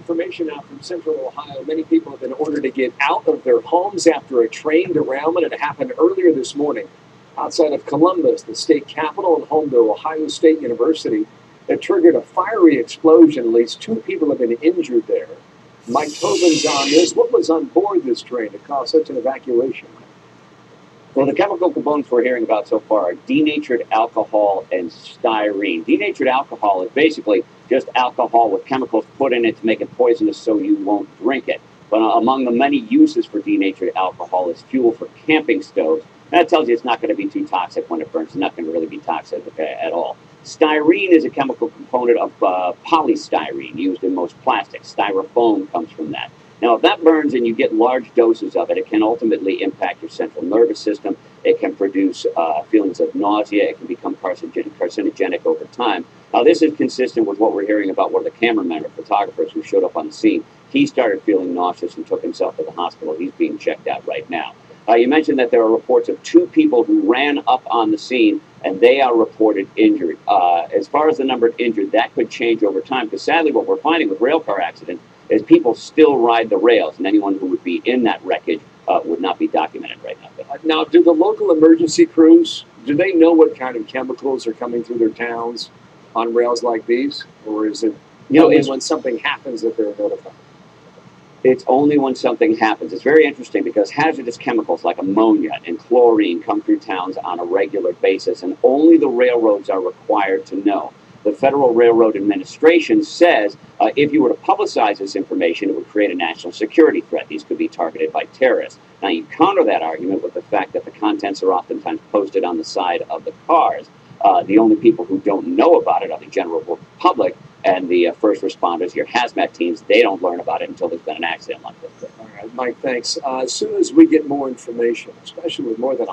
Information out from Central Ohio. Many people have been ordered to get out of their homes after a train derailment. It happened earlier this morning outside of Columbus, the state capital and home to Ohio State University. It triggered a fiery explosion. At least 2 people have been injured there. Mike Tobin's on this. What was on board this train to cause such an evacuation? Well, the chemical components we're hearing about so far are denatured alcohol and styrene. Denatured alcohol is basically just alcohol with chemicals put in it to make it poisonous so you won't drink it. But among the many uses for denatured alcohol is fuel for camping stoves. That tells you it's not going to be too toxic when it burns. It's not going to really be toxic at all. Styrene is a chemical component of polystyrene used in most plastics. Styrofoam comes from that. Now, if that burns and you get large doses of it, it can ultimately impact your central nervous system. It can produce feelings of nausea. It can become carcinogenic over time. Now, this is consistent with what we're hearing about one of the cameramen or photographers who showed up on the scene. He started feeling nauseous and took himself to the hospital. He's being checked out right now. You mentioned that there are reports of 2 people who ran up on the scene, and they are reported injured. As far as the number injured, that could change over time, because sadly what we're finding with rail car accidents is people still ride the rails, and anyone who would be in that wreckage would not be documented right now. Now, do the local emergency crews, do they know what kind of chemicals are coming through their towns on rails like these? Or is it only when something happens that they're notified? It's only when something happens. It's very interesting because hazardous chemicals like ammonia and chlorine come through towns on a regular basis, and only the railroads are required to know. The Federal Railroad Administration says if you were to publicize this information, it would create a national security threat. These could be targeted by terrorists. Now, you counter that argument with the fact that the contents are oftentimes posted on the side of the cars. The only people who don't know about it are the general public and the first responders, your hazmat teams. They don't learn about it until there's been an accident like this. All right, Mike, thanks. As soon as we get more information, especially with more than